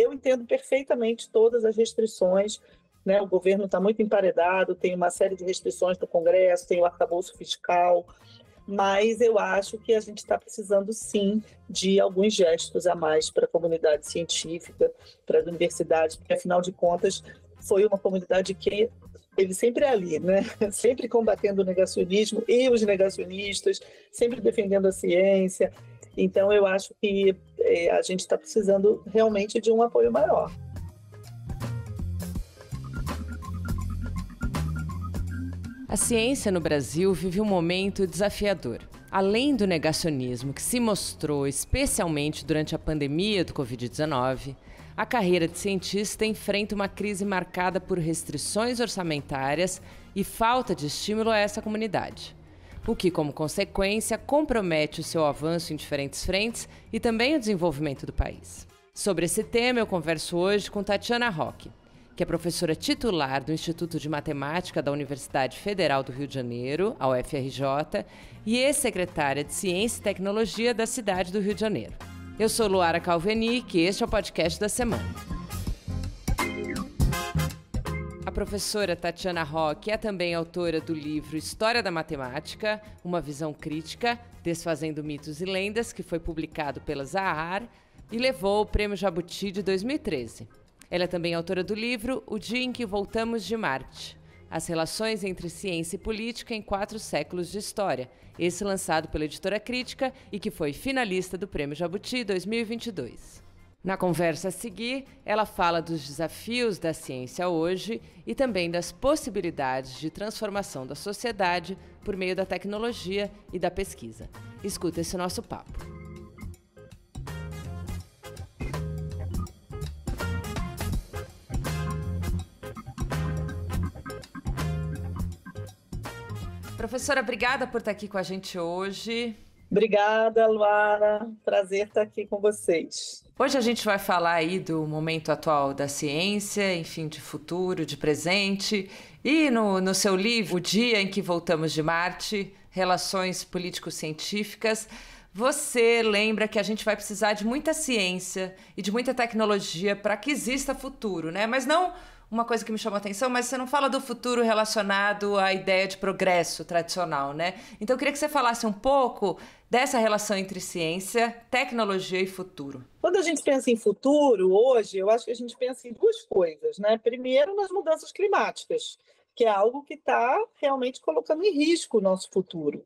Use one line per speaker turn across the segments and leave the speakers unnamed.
eu entendo perfeitamente todas as restrições, né? O governo está muito emparedado, tem uma série de restrições do Congresso, tem o arcabouço fiscal, mas eu acho que a gente está precisando, sim, de alguns gestos a mais para a comunidade científica, para as universidades, porque, afinal de contas, foi uma comunidade que ele sempre é ali, né? Sempre combatendo o negacionismo e os negacionistas, sempre defendendo a ciência. Então, eu acho que a gente está precisando realmente de um apoio maior.
A ciência no Brasil vive um momento desafiador. Além do negacionismo que se mostrou especialmente durante a pandemia do Covid-19, a carreira de cientista enfrenta uma crise marcada por restrições orçamentárias e falta de estímulo a essa comunidade, o que, como consequência, compromete o seu avanço em diferentes frentes e também o desenvolvimento do país. Sobre esse tema, eu converso hoje com Tatiana Roque, que é professora titular do Instituto de Matemática da Universidade Federal do Rio de Janeiro, a UFRJ, e ex-secretária de Ciência e Tecnologia da cidade do Rio de Janeiro. Eu sou Luara Calvenic e este é o podcast da semana. A professora Tatiana Roque é também autora do livro História da Matemática, uma visão crítica, desfazendo mitos e lendas, que foi publicado pela Zahar e levou o Prêmio Jabuti de 2013. Ela é também autora do livro O Dia em que Voltamos de Marte, as relações entre ciência e política em 4 séculos de história, esse lançado pela Editora Crítica e que foi finalista do Prêmio Jabuti 2022. Na conversa a seguir, ela fala dos desafios da ciência hoje e também das possibilidades de transformação da sociedade por meio da tecnologia e da pesquisa. Escuta esse nosso papo. Professora, obrigada por estar aqui com a gente hoje.
Obrigada, Luara. Prazer estar aqui com vocês.
Hoje a gente vai falar aí do momento atual da ciência, enfim, de futuro, de presente. E no seu livro, O Dia em que Voltamos de Marte, Relações Político-Científicas, você lembra que a gente vai precisar de muita ciência e de muita tecnologia para que exista futuro, né? Mas não uma coisa que me chamou a atenção, mas você não fala do futuro relacionado à ideia de progresso tradicional, né? Então eu queria que você falasse um pouco dessa relação entre ciência, tecnologia e futuro.
Quando a gente pensa em futuro, hoje, eu acho que a gente pensa em 2 coisas, né? Primeiro, nas mudanças climáticas, que é algo que está realmente colocando em risco o nosso futuro.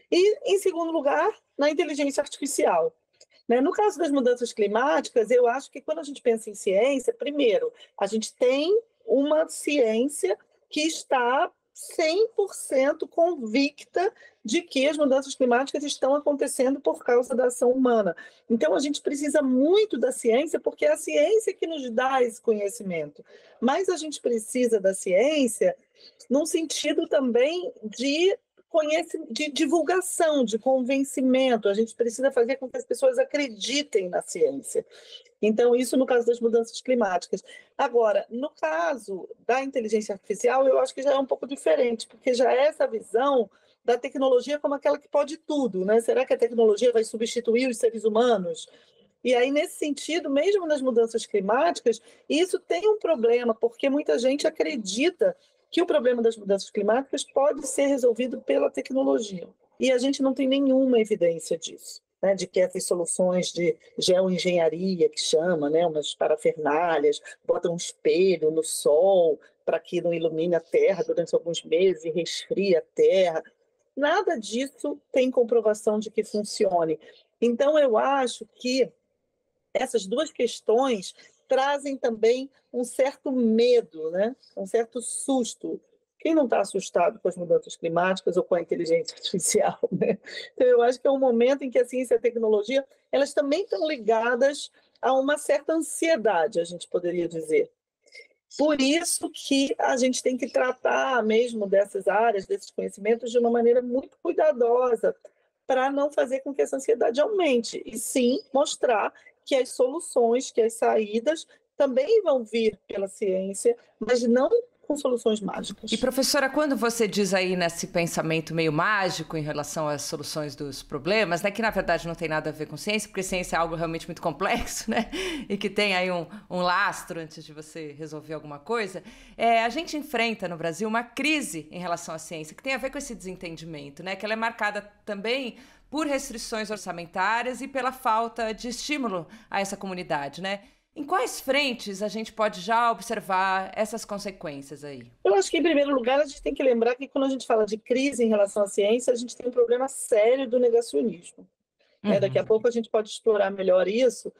E, em segundo lugar, na inteligência artificial. No caso das mudanças climáticas, eu acho que quando a gente pensa em ciência, primeiro, a gente tem uma ciência que está 100% convicta de que as mudanças climáticas estão acontecendo por causa da ação humana. Então, a gente precisa muito da ciência, porque é a ciência que nos dá esse conhecimento. Mas a gente precisa da ciência num sentido também de divulgação, de convencimento. A gente precisa fazer com que as pessoas acreditem na ciência. Então, isso no caso das mudanças climáticas. Agora, no caso da inteligência artificial, eu acho que já é um pouco diferente, porque já é essa visão da tecnologia como aquela que pode tudo, né? Será que a tecnologia vai substituir os seres humanos? E aí, nesse sentido, mesmo nas mudanças climáticas, isso tem um problema, porque muita gente acredita que o problema das mudanças climáticas pode ser resolvido pela tecnologia. E a gente não tem nenhuma evidência disso, né? De que essas soluções de geoengenharia, que chama, né? Umas parafernálias, botam um espelho no sol para que não ilumine a Terra durante alguns meses e resfrie a Terra. Nada disso tem comprovação de que funcione. Então, eu acho que essas 2 questões trazem também um certo medo, né? Um certo susto. Quem não está assustado com as mudanças climáticas ou com a inteligência artificial, né? Então, eu acho que é um momento em que a ciência e a tecnologia elas também estão ligadas a uma certa ansiedade, a gente poderia dizer. Por isso que a gente tem que tratar mesmo dessas áreas, desses conhecimentos, de uma maneira muito cuidadosa, para não fazer com que essa ansiedade aumente, e sim mostrar que as soluções, que as saídas também vão vir pela ciência, mas não com soluções mágicas.
E, professora, quando você diz aí nesse pensamento meio mágico em relação às soluções dos problemas, né, que na verdade não tem nada a ver com ciência, porque ciência é algo realmente muito complexo, né, e que tem aí um lastro antes de você resolver alguma coisa, a gente enfrenta no Brasil uma crise em relação à ciência, que tem a ver com esse desentendimento, né, que ela é marcada também por restrições orçamentárias e pela falta de estímulo a essa comunidade, né? Em quais frentes a gente pode já observar essas consequências aí?
Eu acho que, em primeiro lugar, a gente tem que lembrar que quando a gente fala de crise em relação à ciência, a gente tem um problema sério do negacionismo. Daqui a pouco a gente pode explorar melhor isso.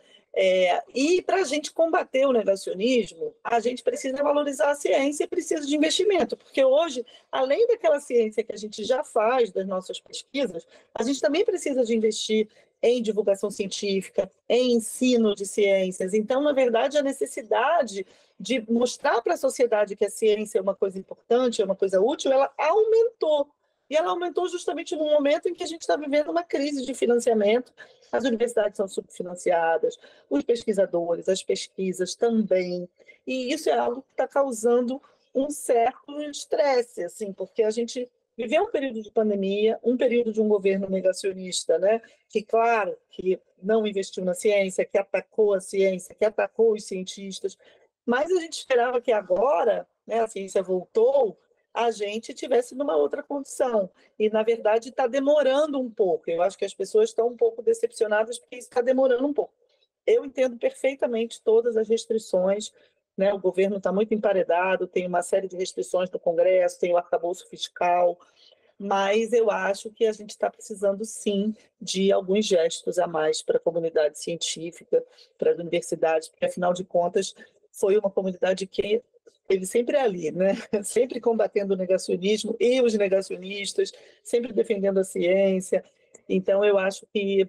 E para a gente combater o negacionismo, a gente precisa valorizar a ciência e precisa de investimento, porque hoje, além daquela ciência que a gente já faz das nossas pesquisas, a gente também precisa de investir em divulgação científica, em ensino de ciências. Então, na verdade, a necessidade de mostrar para a sociedade que a ciência é uma coisa importante, é uma coisa útil, ela aumentou. E ela aumentou justamente no momento em que a gente está vivendo uma crise de financiamento. As universidades são subfinanciadas, os pesquisadores, as pesquisas também. E isso é algo que está causando um certo estresse, assim, porque a gente viveu um período de pandemia, um período de um governo negacionista, né? Que, claro, que não investiu na ciência, que atacou a ciência, que atacou os cientistas, mas a gente esperava que agora, né, a ciência voltou, a gente tivesse numa outra condição. E, na verdade, está demorando um pouco. Eu acho que as pessoas estão um pouco decepcionadas porque isso está demorando um pouco. Eu entendo perfeitamente todas as restrições, né? O governo está muito emparedado, tem uma série de restrições no Congresso, tem o arcabouço fiscal, mas eu acho que a gente está precisando, sim, de alguns gestos a mais para a comunidade científica, para as universidades, porque, afinal de contas, foi uma comunidade que ele sempre é ali, né? Sempre combatendo o negacionismo e os negacionistas, sempre defendendo a ciência. Então, eu acho que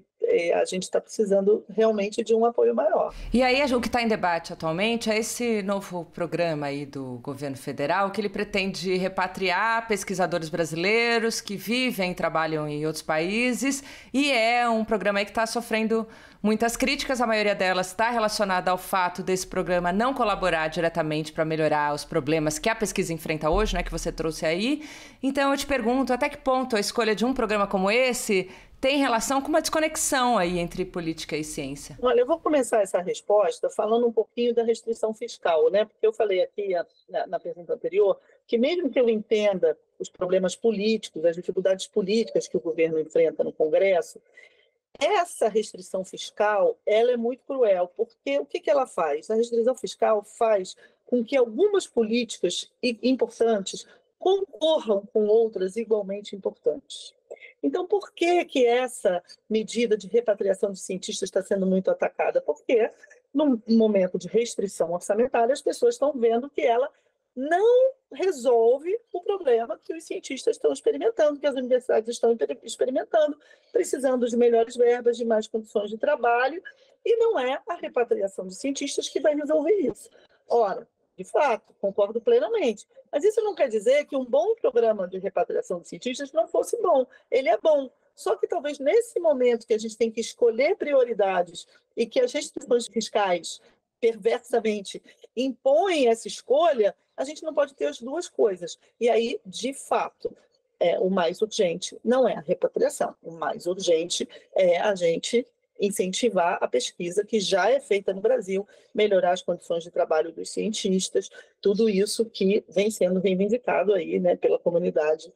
a gente está precisando realmente de um apoio maior.
E aí, o que está em debate atualmente é esse novo programa aí do governo federal, que ele pretende repatriar pesquisadores brasileiros que vivem e trabalham em outros países, e é um programa aí que está sofrendo muitas críticas. A maioria delas está relacionada ao fato desse programa não colaborar diretamente para melhorar os problemas que a pesquisa enfrenta hoje, né, que você trouxe aí. Então, eu te pergunto, até que ponto a escolha de um programa como esse tem relação com uma desconexão aí entre política e ciência?
Olha, eu vou começar essa resposta falando um pouquinho da restrição fiscal, né? Porque eu falei aqui na pergunta anterior que, mesmo que eu entenda os problemas políticos, as dificuldades políticas que o governo enfrenta no Congresso, essa restrição fiscal, ela é muito cruel, porque o que ela faz? A restrição fiscal faz com que algumas políticas importantes concorram com outras igualmente importantes. Então, por que essa medida de repatriação de cientistas está sendo muito atacada? Porque, num momento de restrição orçamentária, as pessoas estão vendo que ela não resolve o problema que os cientistas estão experimentando, que as universidades estão experimentando, precisando de melhores verbas, de mais condições de trabalho, e não é a repatriação de cientistas que vai resolver isso. Ora, de fato, concordo plenamente. Mas isso não quer dizer que um bom programa de repatriação de cientistas não fosse bom. Ele é bom. Só que talvez nesse momento que a gente tem que escolher prioridades e que as restrições fiscais perversamente impõem essa escolha, a gente não pode ter as duas coisas. E aí, de fato, o mais urgente não é a repatriação. O mais urgente é a gente incentivar a pesquisa que já é feita no Brasil, melhorar as condições de trabalho dos cientistas, tudo isso que vem sendo reivindicado aí, né, pela comunidade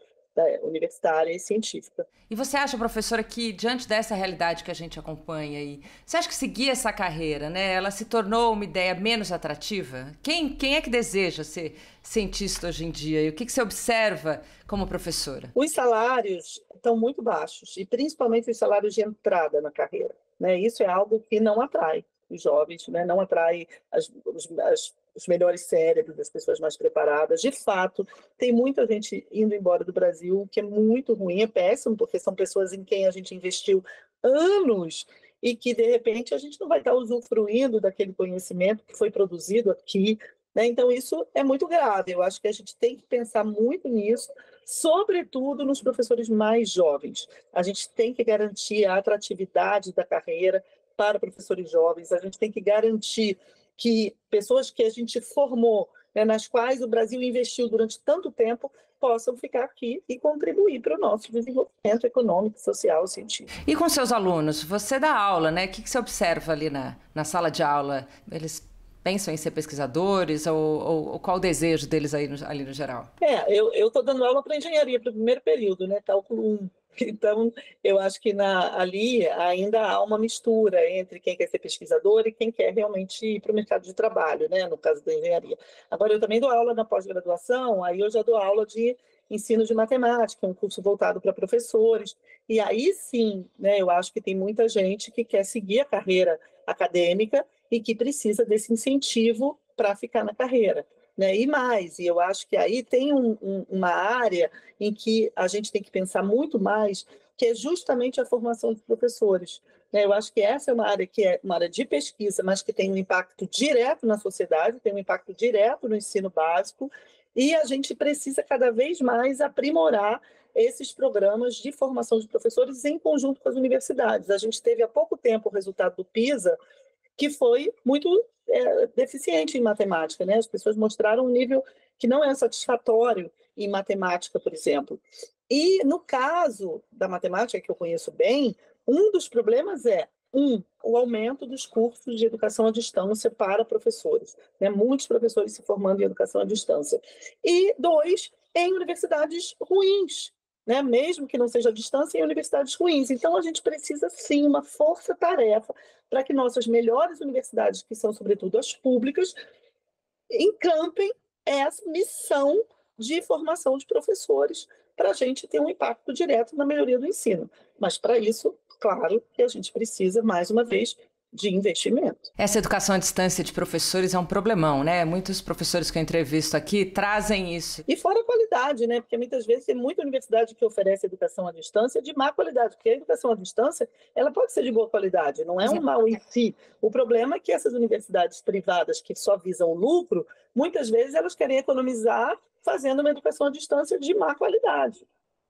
universitária e científica.
E você acha, professora, que diante dessa realidade que a gente acompanha aí, você acha que seguir essa carreira, né, ela se tornou uma ideia menos atrativa? Quem é que deseja ser cientista hoje em dia? E o que você observa como professora?
Os salários estão muito baixos, e principalmente os salários de entrada na carreira, né? Isso é algo que não atrai os jovens, né? Não atrai os melhores cérebros, as pessoas mais preparadas. De fato, tem muita gente indo embora do Brasil, o que é muito ruim, é péssimo, porque são pessoas em quem a gente investiu anos e que, de repente, a gente não vai estar usufruindo daquele conhecimento que foi produzido aqui, né? Então, isso é muito grave. Eu acho que a gente tem que pensar muito nisso, sobretudo nos professores mais jovens. A gente tem que garantir a atratividade da carreira para professores jovens, a gente tem que garantir que pessoas que a gente formou né, nas quais o Brasil investiu durante tanto tempo, possam ficar aqui e contribuir para o nosso desenvolvimento econômico, social, científico.
E com seus alunos, você dá aula, né? O que você observa ali na sala de aula? Eles pensam em ser pesquisadores ou qual o desejo deles ali no geral?
Eu estou dando aula para engenharia para o primeiro período, né? Cálculo 1. Então, eu acho que ali ainda há uma mistura entre quem quer ser pesquisador e quem quer realmente ir para o mercado de trabalho, né? No caso da engenharia. Agora, eu também dou aula na pós-graduação, aí eu já dou aula de ensino de matemática, um curso voltado para professores. E aí sim, né, eu acho que tem muita gente que quer seguir a carreira acadêmica e que precisa desse incentivo para ficar na carreira. Né? E eu acho que aí tem uma área em que a gente tem que pensar muito mais, que é justamente a formação de professores. Né? Eu acho que essa é uma área que é uma área de pesquisa, mas que tem um impacto direto na sociedade, tem um impacto direto no ensino básico, e a gente precisa cada vez mais aprimorar esses programas de formação de professores em conjunto com as universidades. A gente teve há pouco tempo o resultado do PISA, que foi muito deficiente em matemática, né? As pessoas mostraram um nível que não é satisfatório em matemática, por exemplo. E no caso da matemática, que eu conheço bem, um dos problemas é, o aumento dos cursos de educação à distância para professores, né? Muitos professores se formando em educação à distância. E 2, em universidades ruins, né? Mesmo que não seja à distância, em universidades ruins. Então, a gente precisa, sim, uma força-tarefa para que nossas melhores universidades, que são, sobretudo, as públicas, encampem essa missão de formação de professores para a gente ter um impacto direto na melhoria do ensino. Mas, para isso, claro que a gente precisa, mais uma vez, de investimento.
Essa educação à distância de professores é um problemão, né? Muitos professores que eu entrevisto aqui trazem isso.
E fora a qualidade, né? Porque muitas vezes tem muita universidade que oferece educação à distância de má qualidade, porque a educação à distância, ela pode ser de boa qualidade, não é um mal em si. O problema é que essas universidades privadas que só visam o lucro, muitas vezes elas querem economizar fazendo uma educação à distância de má qualidade.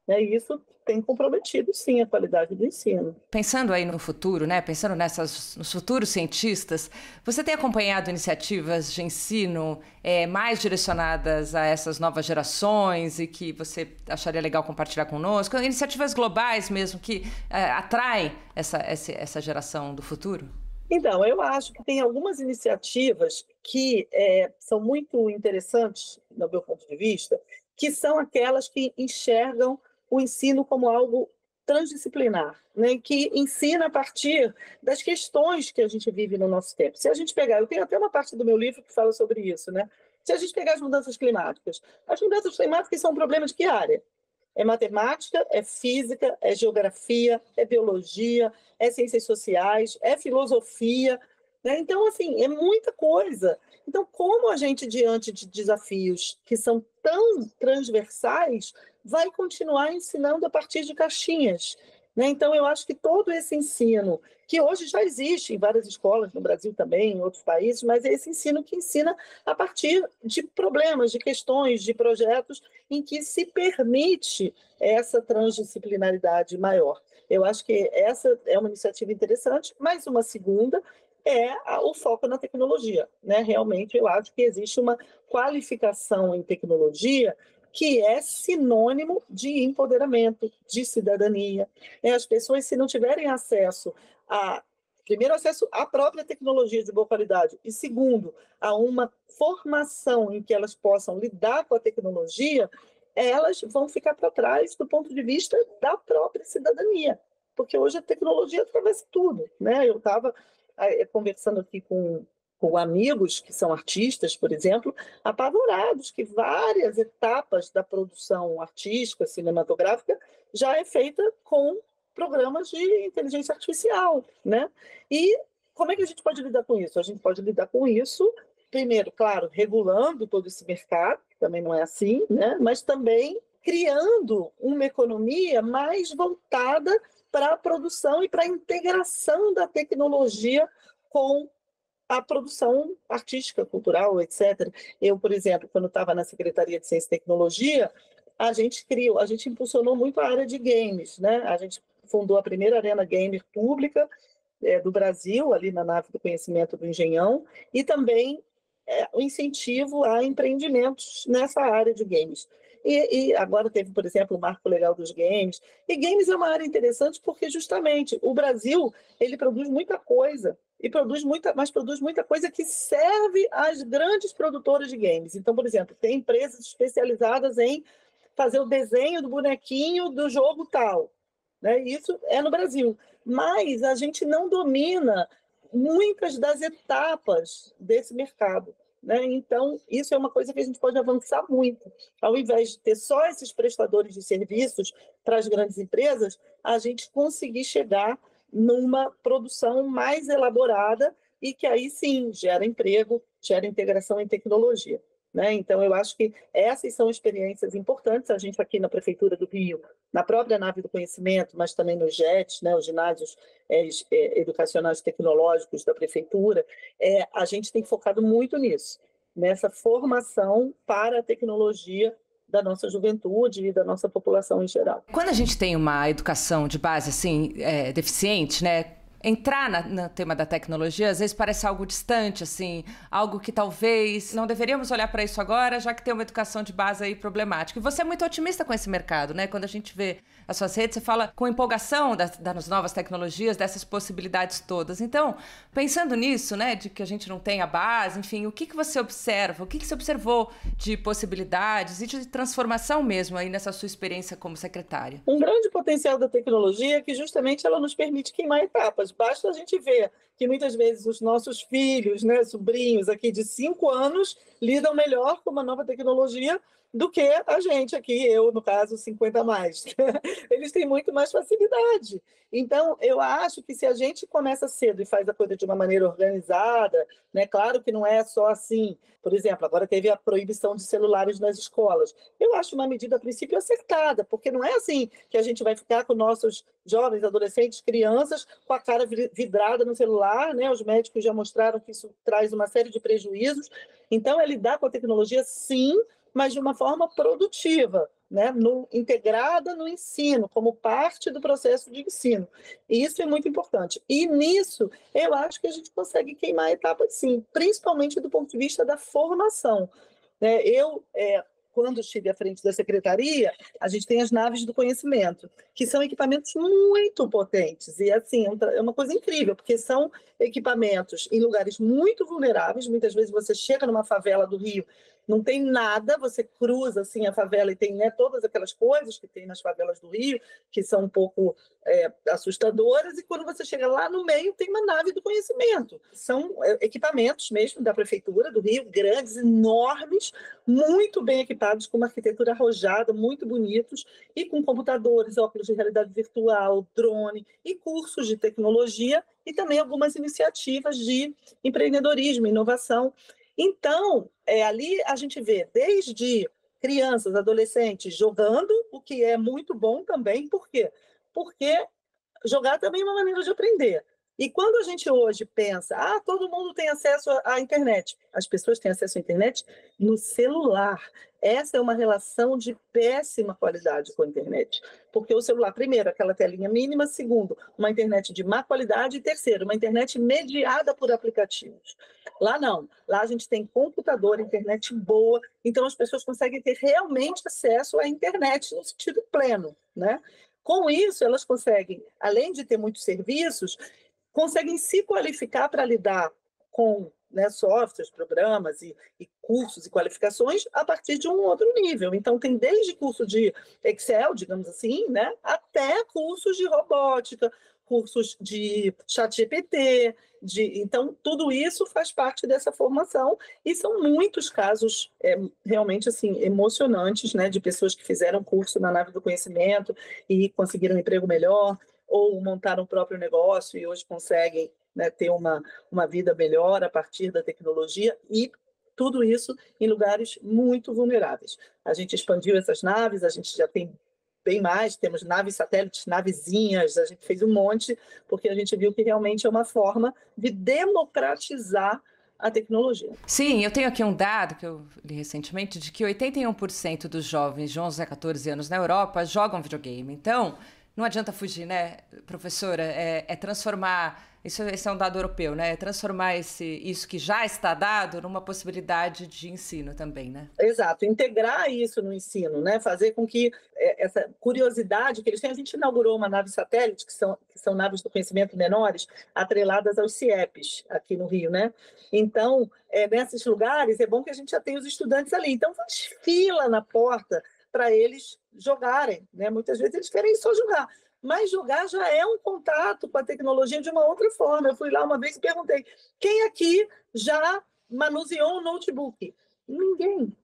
E isso tem comprometido, sim, a qualidade do ensino.
Pensando aí no futuro, né? Pensando nos futuros cientistas, você tem acompanhado iniciativas de ensino mais direcionadas a essas novas gerações e que você acharia legal compartilhar conosco? Iniciativas globais mesmo que atraem essa geração do futuro?
Então, eu acho que tem algumas iniciativas que são muito interessantes, do meu ponto de vista, que são aquelas que enxergam o ensino como algo transdisciplinar, né? Que ensina a partir das questões que a gente vive no nosso tempo. Se a gente pegar, eu tenho até uma parte do meu livro que fala sobre isso, né? Se a gente pegar as mudanças climáticas são um problema de que área? É matemática, é física, é geografia, é biologia, é ciências sociais, é filosofia, né? Então, assim, é muita coisa. Então, como a gente, diante de desafios que são tão transversais, vai continuar ensinando a partir de caixinhas, né? Então, eu acho que todo esse ensino, que hoje já existe em várias escolas, no Brasil também, em outros países, mas é esse ensino que ensina a partir de problemas, de questões, de projetos em que se permite essa transdisciplinaridade maior. Eu acho que essa é uma iniciativa interessante, mas uma segunda é o foco na tecnologia, né? Realmente, eu acho que existe uma qualificação em tecnologia que é sinônimo de empoderamento, de cidadania. As pessoas, se não tiverem acesso primeiro, acesso à própria tecnologia de boa qualidade, e segundo, a uma formação em que elas possam lidar com a tecnologia, elas vão ficar para trás do ponto de vista da própria cidadania, porque hoje a tecnologia atravessa tudo, né? Eu estava conversando aqui com amigos que são artistas, por exemplo, apavorados que várias etapas da produção artística, cinematográfica, já é feita com programas de inteligência artificial, né? E como é que a gente pode lidar com isso? A gente pode lidar com isso, primeiro, claro, regulando todo esse mercado, que também não é assim, né? Mas também criando uma economia mais voltada para a produção e para a integração da tecnologia com a produção artística, cultural, etc. Eu, por exemplo, quando estava na Secretaria de Ciência e Tecnologia, a gente impulsionou muito a área de games, né? A gente fundou a primeira arena gamer pública do Brasil, ali na nave do conhecimento do Engenhão, e também o incentivo a empreendimentos nessa área de games. E agora teve, por exemplo, o Marco Legal dos Games. E games é uma área interessante porque, justamente, o Brasil ele produz muita coisa, mas produz muita coisa que serve às grandes produtoras de games. Então, por exemplo, tem empresas especializadas em fazer o desenho do bonequinho do jogo tal, né? Isso é no Brasil. Mas a gente não domina muitas das etapas desse mercado, né? Então, isso é uma coisa que a gente pode avançar muito. Ao invés de ter só esses prestadores de serviços para as grandes empresas, a gente conseguir chegar numa produção mais elaborada e que aí sim gera emprego, gera integração em tecnologia. Né? Então, eu acho que essas são experiências importantes. A gente aqui na Prefeitura do Rio, na própria Nave do Conhecimento, mas também nos JETs, né, os ginásios educacionais tecnológicos da Prefeitura, a gente tem focado muito nisso, nessa formação para a tecnologia da nossa juventude e da nossa população em geral.
Quando a gente tem uma educação de base assim, deficiente, né? Entrar no tema da tecnologia, às vezes parece algo distante, assim, algo que talvez não deveríamos olhar para isso agora, já que tem uma educação de base aí problemática. E você é muito otimista com esse mercado, né? Quando a gente vê as suas redes, você fala com empolgação das novas tecnologias, dessas possibilidades todas. Então, pensando nisso, né, de que a gente não tem a base, enfim, o que você observa? O que você observou de possibilidades e de transformação mesmo aí nessa sua experiência como secretária?
Um grande potencial da tecnologia é que justamente ela nos permite queimar etapas. Basta a gente ver que muitas vezes os nossos filhos, né, sobrinhos aqui de 5 anos, lidam melhor com uma nova tecnologia do que a gente aqui, eu, no caso, 50 a mais. Eles têm muito mais facilidade. Então, eu acho que se a gente começa cedo e faz a coisa de uma maneira organizada, né, claro que não é só assim. Por exemplo, agora teve a proibição de celulares nas escolas. Eu acho uma medida, a princípio, acertada, porque não é assim que a gente vai ficar com nossos jovens, adolescentes, crianças, com a cara vidrada no celular, né? Os médicos já mostraram que isso traz uma série de prejuízos. Então, é lidar com a tecnologia, sim, mas de uma forma produtiva, né? Integrada no ensino, como parte do processo de ensino. E isso é muito importante. E nisso, eu acho que a gente consegue queimar etapas, sim, principalmente do ponto de vista da formação. Quando estive à frente da secretaria, a gente tem as naves do conhecimento, que são equipamentos muito potentes. E, assim, é uma coisa incrível, porque são equipamentos em lugares muito vulneráveis. Muitas vezes você chega numa favela do Rio, não tem nada, você cruza assim a favela e tem, né, todas aquelas coisas que tem nas favelas do Rio, que são um pouco assustadoras, e quando você chega lá no meio, tem uma nave do conhecimento. São equipamentos mesmo da Prefeitura do Rio, grandes, enormes, muito bem equipados, com uma arquitetura arrojada, muito bonitos, e com computadores, óculos de realidade virtual, drone, e cursos de tecnologia, e também algumas iniciativas de empreendedorismo, inovação. Então, ali a gente vê desde crianças, adolescentes jogando, o que é muito bom também. Por quê? Porque jogar também é uma maneira de aprender. E quando a gente hoje pensa, todo mundo tem acesso à internet, as pessoas têm acesso à internet no celular. Essa é uma relação de péssima qualidade com a internet. Porque o celular, primeiro, aquela telinha mínima, segundo, uma internet de má qualidade, e terceiro, uma internet mediada por aplicativos. Lá não. Lá a gente tem computador, internet boa, então as pessoas conseguem ter realmente acesso à internet no sentido pleno, né? Com isso, elas conseguem, além de ter muitos serviços, conseguem se qualificar para lidar com, né, softwares, programas e cursos e qualificações a partir de um outro nível. Então, tem desde curso de Excel, digamos assim, né, até cursos de robótica, cursos de ChatGPT. Então, tudo isso faz parte dessa formação e são muitos casos realmente assim, emocionantes, né, de pessoas que fizeram curso na Nave do Conhecimento e conseguiram um emprego melhor, ou montaram o próprio negócio e hoje conseguem, né, ter uma vida melhor a partir da tecnologia, e tudo isso em lugares muito vulneráveis. A gente expandiu essas naves, a gente já tem bem mais, temos naves satélites, navezinhas, a gente fez um monte, porque a gente viu que realmente é uma forma de democratizar a tecnologia.
Sim, eu tenho aqui um dado que eu li recentemente, de que 81% dos jovens de 11 a 14 anos na Europa jogam videogame. Então, não adianta fugir, né, professora? É transformar, esse é um dado europeu, né? É transformar isso que já está dado numa possibilidade de ensino também, né?
Exato, integrar isso no ensino, né? Fazer com que essa curiosidade que eles têm. A gente inaugurou uma nave satélite, que são naves do conhecimento menores, atreladas aos CIEPs, aqui no Rio, né? Então, nesses lugares, é bom que a gente já tenha os estudantes ali. Então, faz fila na porta para eles jogarem, né? Muitas vezes eles querem só jogar, mas jogar já é um contato com a tecnologia de uma outra forma. Eu fui lá uma vez e perguntei: quem aqui já manuseou um notebook? Ninguém.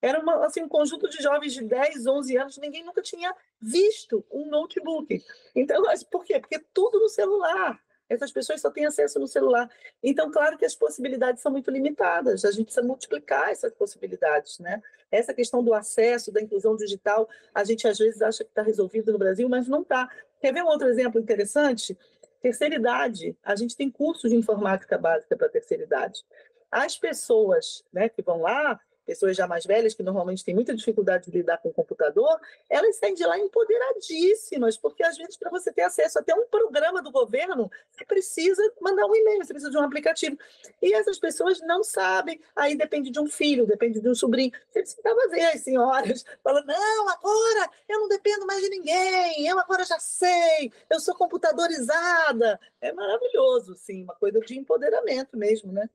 Era assim, um conjunto de jovens de 10, 11 anos, ninguém nunca tinha visto um notebook. Então, por quê? Porque tudo no celular. Essas pessoas só têm acesso no celular. Então, claro que as possibilidades são muito limitadas. A gente precisa multiplicar essas possibilidades, né? Essa questão do acesso, da inclusão digital, a gente às vezes acha que está resolvido no Brasil, mas não está. Quer ver um outro exemplo interessante? Terceira idade. A gente tem curso de informática básica para terceira idade. As pessoas, né, que vão lá, pessoas já mais velhas, que normalmente têm muita dificuldade de lidar com o computador, elas saem de lá empoderadíssimas, porque às vezes para você ter acesso até um programa do governo, você precisa mandar um e-mail, você precisa de um aplicativo. E essas pessoas não sabem, aí depende de um filho, depende de um sobrinho. Você precisava ver as senhoras falando: não, agora eu não dependo mais de ninguém, eu agora já sei, eu sou computadorizada. É maravilhoso, sim, uma coisa de empoderamento mesmo, né?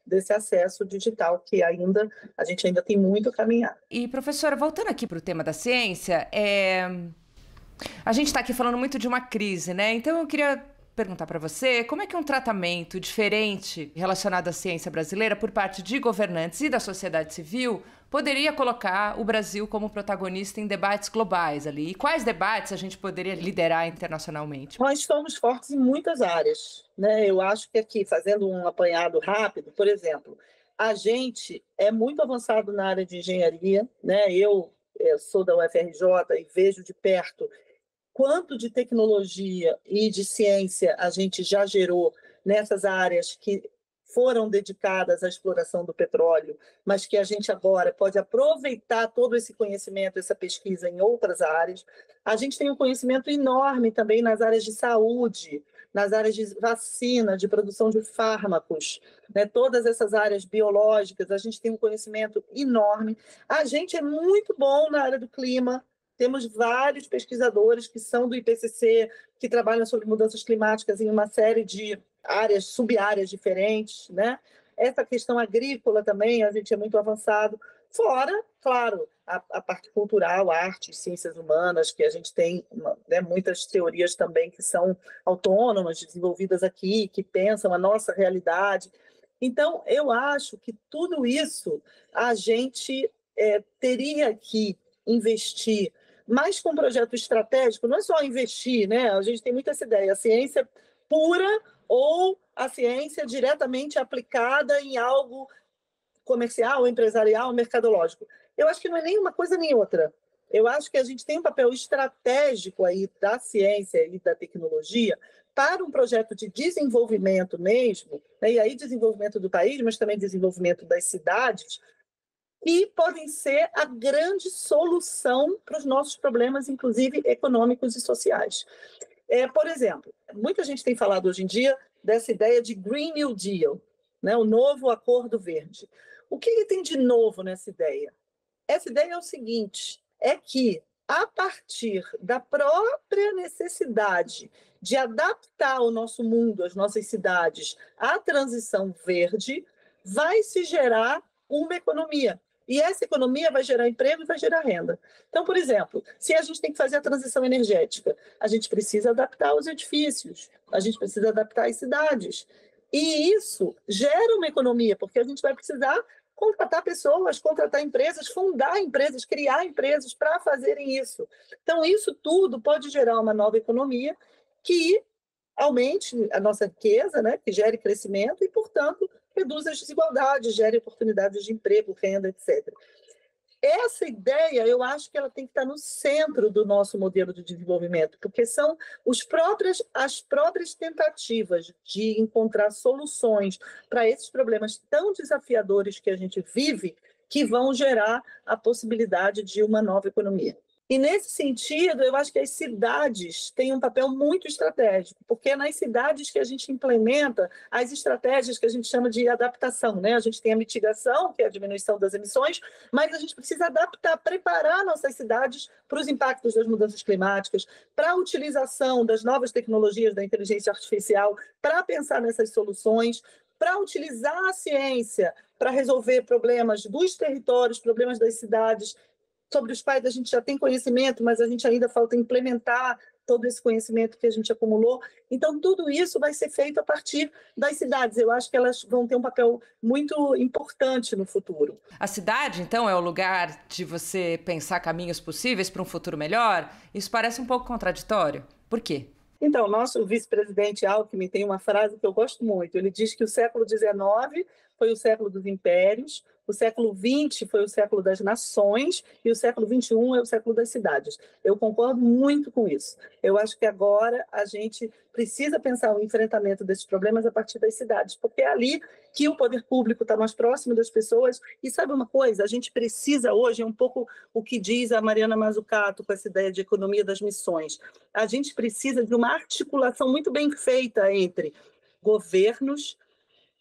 Desse acesso digital que a gente ainda tem muito a caminhar.
E, professora, voltando aqui para o tema da ciência, a gente está aqui falando muito de uma crise, né? Então eu queria perguntar para você como é que um tratamento diferente relacionado à ciência brasileira por parte de governantes e da sociedade civil poderia colocar o Brasil como protagonista em debates globais ali. E quais debates a gente poderia liderar internacionalmente?
Nós somos fortes em muitas áreas, né? Eu acho que aqui, fazendo um apanhado rápido, por exemplo, a gente é muito avançado na área de engenharia, né? Eu sou da UFRJ e vejo de perto quanto de tecnologia e de ciência a gente já gerou nessas áreas que foram dedicadas à exploração do petróleo, mas que a gente agora pode aproveitar todo esse conhecimento, essa pesquisa em outras áreas. A gente tem um conhecimento enorme também nas áreas de saúde, nas áreas de vacina, de produção de fármacos, né? Todas essas áreas biológicas, a gente tem um conhecimento enorme. A gente é muito bom na área do clima. Temos vários pesquisadores que são do IPCC, que trabalham sobre mudanças climáticas em uma série de áreas, sub-áreas diferentes, né? Essa questão agrícola também, a gente é muito avançado. Fora, claro, a parte cultural, arte, ciências humanas, que a gente tem, né, muitas teorias também que são autônomas, desenvolvidas aqui, que pensam a nossa realidade. Então, eu acho que tudo isso a gente teria que investir mais com um projeto estratégico, não é só investir, né? A gente tem muita essa ideia, a ciência pura ou a ciência diretamente aplicada em algo comercial, empresarial, mercadológico. Eu acho que não é nem uma coisa nem outra. Eu acho que a gente tem um papel estratégico aí da ciência e da tecnologia para um projeto de desenvolvimento mesmo, né? E aí desenvolvimento do país, mas também desenvolvimento das cidades, que podem ser a grande solução para os nossos problemas, inclusive econômicos e sociais. Por exemplo, muita gente tem falado hoje em dia dessa ideia de Green New Deal, né? O novo acordo verde. O que tem de novo nessa ideia? Essa ideia é o seguinte, é que, a partir da própria necessidade de adaptar o nosso mundo, as nossas cidades, à transição verde, vai se gerar uma economia. E essa economia vai gerar emprego e vai gerar renda. Então, por exemplo, se a gente tem que fazer a transição energética, a gente precisa adaptar os edifícios, a gente precisa adaptar as cidades. E isso gera uma economia, porque a gente vai precisar contratar pessoas, contratar empresas, fundar empresas, criar empresas para fazerem isso. Então, isso tudo pode gerar uma nova economia que aumente a nossa riqueza, né, que gere crescimento e, portanto, reduz as desigualdades, gere oportunidades de emprego, renda, etc. Essa ideia, eu acho que ela tem que estar no centro do nosso modelo de desenvolvimento, porque são as próprias tentativas de encontrar soluções para esses problemas tão desafiadores que a gente vive, que vão gerar a possibilidade de uma nova economia. E, nesse sentido, eu acho que as cidades têm um papel muito estratégico, porque é nas cidades que a gente implementa as estratégias que a gente chama de adaptação, né? A gente tem a mitigação, que é a diminuição das emissões, mas a gente precisa adaptar, preparar nossas cidades para os impactos das mudanças climáticas, para a utilização das novas tecnologias da inteligência artificial, para pensar nessas soluções, para utilizar a ciência para resolver problemas dos territórios, problemas das cidades, sobre os quais a gente já tem conhecimento, mas a gente ainda falta implementar todo esse conhecimento que a gente acumulou. Então, tudo isso vai ser feito a partir das cidades. Eu acho que elas vão ter um papel muito importante no futuro.
A cidade, então, é o lugar de você pensar caminhos possíveis para um futuro melhor? Isso parece um pouco contraditório. Por quê?
Então, nosso vice-presidente Alckmin tem uma frase que eu gosto muito. Ele diz que o século XIX foi o século dos impérios, o século XX foi o século das nações e o século XXI é o século das cidades. Eu concordo muito com isso. Eu acho que agora a gente precisa pensar o enfrentamento desses problemas a partir das cidades, porque é ali que o poder público está mais próximo das pessoas. E sabe uma coisa? A gente precisa hoje, é um pouco o que diz a Mariana Mazzucato com essa ideia de economia das missões. A gente precisa de uma articulação muito bem feita entre governos,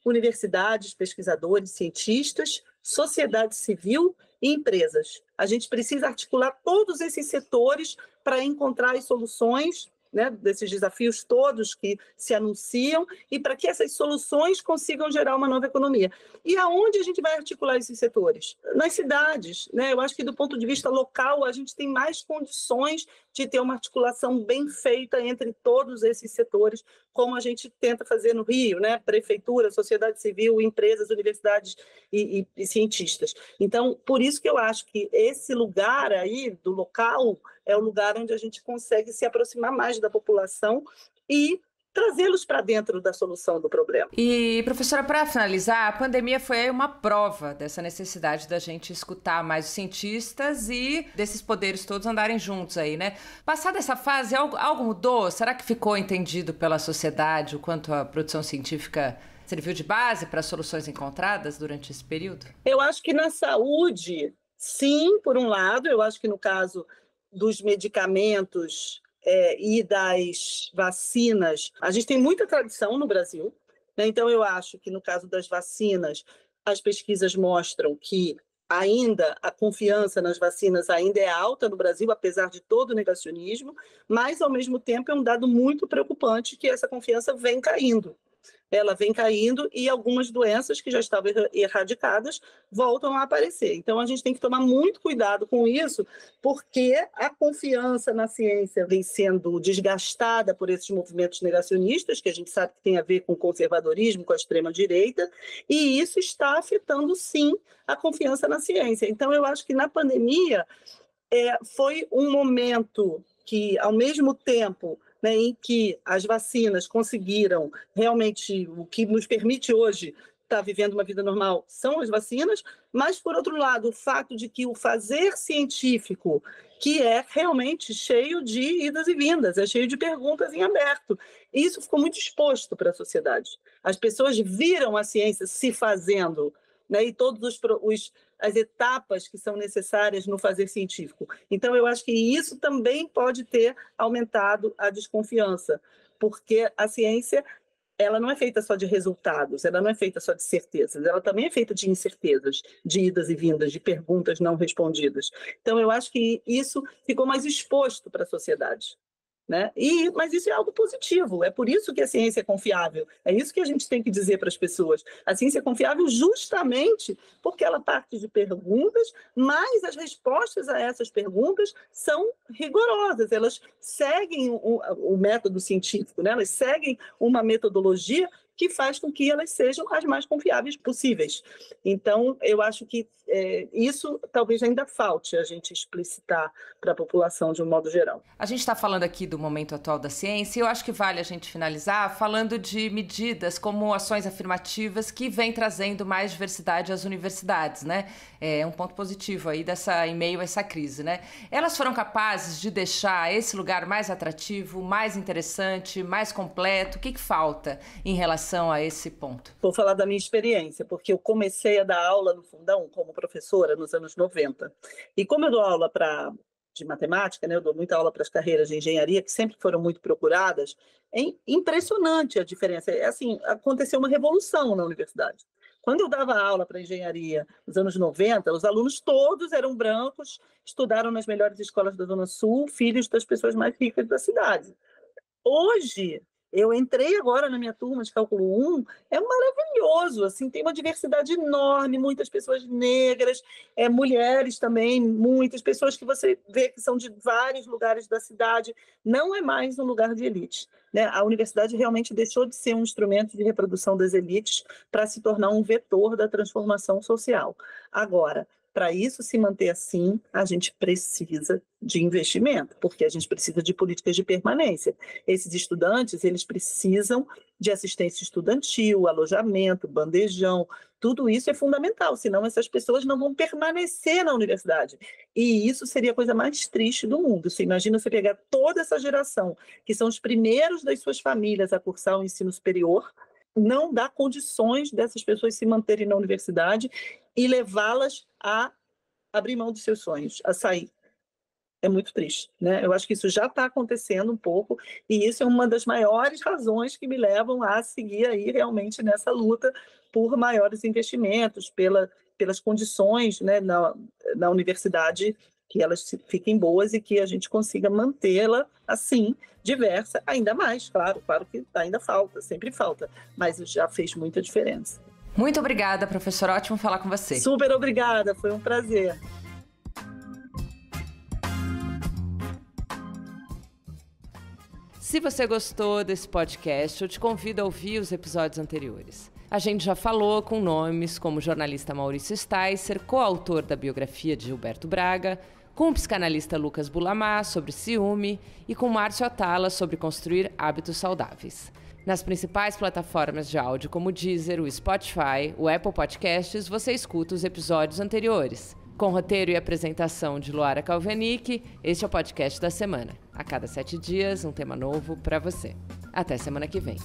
universidades, pesquisadores, cientistas, sociedade civil e empresas. A gente precisa articular todos esses setores para encontrar as soluções, né, desses desafios todos que se anunciam e para que essas soluções consigam gerar uma nova economia. E aonde a gente vai articular esses setores? Nas cidades, né? Eu acho que do ponto de vista local a gente tem mais condições de ter uma articulação bem feita entre todos esses setores, como a gente tenta fazer no Rio, né? Prefeitura, sociedade civil, empresas, universidades e cientistas. Então, por isso que eu acho que esse lugar aí do local é o lugar onde a gente consegue se aproximar mais da população e trazê-los para dentro da solução do problema.
E, professora, para finalizar, a pandemia foi uma prova dessa necessidade da gente escutar mais os cientistas e desses poderes todos andarem juntos aí, né? Passada essa fase, algo mudou? Será que ficou entendido pela sociedade o quanto a produção científica serviu de base para as soluções encontradas durante esse período?
Eu acho que na saúde, sim, por um lado. Eu acho que no caso dos medicamentos e das vacinas, a gente tem muita tradição no Brasil, né? Então, eu acho que no caso das vacinas, as pesquisas mostram que ainda a confiança nas vacinas ainda é alta no Brasil, apesar de todo o negacionismo, mas, ao mesmo tempo, é um dado muito preocupante que essa confiança vem caindo. Ela vem caindo e algumas doenças que já estavam erradicadas voltam a aparecer. Então, a gente tem que tomar muito cuidado com isso, porque a confiança na ciência vem sendo desgastada por esses movimentos negacionistas, que a gente sabe que tem a ver com o conservadorismo, com a extrema-direita, e isso está afetando, sim, a confiança na ciência. Então, eu acho que na pandemia foi um momento que, ao mesmo tempo, né, em que as vacinas conseguiram realmente, o que nos permite hoje estar vivendo uma vida normal são as vacinas, mas, por outro lado, o fato de que o fazer científico, que é realmente cheio de idas e vindas, é cheio de perguntas em aberto, isso ficou muito exposto para a sociedade. As pessoas viram a ciência se fazendo, né, e todas as etapas que são necessárias no fazer científico. Então, eu acho que isso também pode ter aumentado a desconfiança, porque a ciência ela não é feita só de resultados, ela não é feita só de certezas, ela também é feita de incertezas, de idas e vindas, de perguntas não respondidas. Então, eu acho que isso ficou mais exposto para a sociedade. Né? Mas isso é algo positivo, é por isso que a ciência é confiável, é isso que a gente tem que dizer para as pessoas. A ciência é confiável justamente porque ela parte de perguntas, mas as respostas a essas perguntas são rigorosas, elas seguem o método científico, né? Elas seguem uma metodologia que faz com que elas sejam as mais confiáveis possíveis. Então, eu acho que isso talvez ainda falte a gente explicitar para a população de um modo geral.
A gente está falando aqui do momento atual da ciência e eu acho que vale a gente finalizar falando de medidas como ações afirmativas que vêm trazendo mais diversidade às universidades, né? É um ponto positivo aí em meio a essa crise, né? Elas foram capazes de deixar esse lugar mais atrativo, mais interessante, mais completo? O que falta em relação a esse ponto?
Vou falar da minha experiência, porque eu comecei a dar aula no Fundão como professora nos anos 90. E como eu dou aula para de matemática, né? Eu dou muita aula para as carreiras de engenharia, que sempre foram muito procuradas. É impressionante a diferença. Assim, aconteceu uma revolução na universidade. Quando eu dava aula para engenharia nos anos 90, os alunos todos eram brancos, estudaram nas melhores escolas da Zona Sul, filhos das pessoas mais ricas da cidade. Hoje, eu entrei agora na minha turma de cálculo 1, é maravilhoso, assim, tem uma diversidade enorme, muitas pessoas negras, mulheres também, muitas pessoas que você vê que são de vários lugares da cidade, não é mais um lugar de elite, né? A universidade realmente deixou de ser um instrumento de reprodução das elites para se tornar um vetor da transformação social. Agora, para isso se manter assim, a gente precisa de investimento, porque a gente precisa de políticas de permanência. Esses estudantes, eles precisam de assistência estudantil, alojamento, bandejão, tudo isso é fundamental, senão essas pessoas não vão permanecer na universidade. E isso seria a coisa mais triste do mundo. Você imagina você pegar toda essa geração, que são os primeiros das suas famílias a cursar o ensino superior, não dá condições dessas pessoas se manterem na universidade e levá-las a abrir mão dos seus sonhos, a sair. É muito triste, né? Eu acho que isso já está acontecendo um pouco, e isso é uma das maiores razões que me levam a seguir aí realmente nessa luta por maiores investimentos, pelas condições, né, na universidade, que elas fiquem boas e que a gente consiga mantê-la assim, diversa, ainda mais, claro que ainda falta, sempre falta, mas já fez muita diferença.
Muito obrigada, professor, ótimo falar com você.
Super obrigada, foi um prazer.
Se você gostou desse podcast, eu te convido a ouvir os episódios anteriores. A gente já falou com nomes como o jornalista Maurício Sticer, coautor da biografia de Gilberto Braga, com o psicanalista Lucas Bulamar sobre ciúme e com Márcio Atala sobre construir hábitos saudáveis. Nas principais plataformas de áudio como o Deezer, o Spotify, o Apple Podcasts, você escuta os episódios anteriores. Com roteiro e apresentação de Luara Calvenic, este é o podcast da semana. A cada 7 dias, um tema novo para você. Até semana que vem.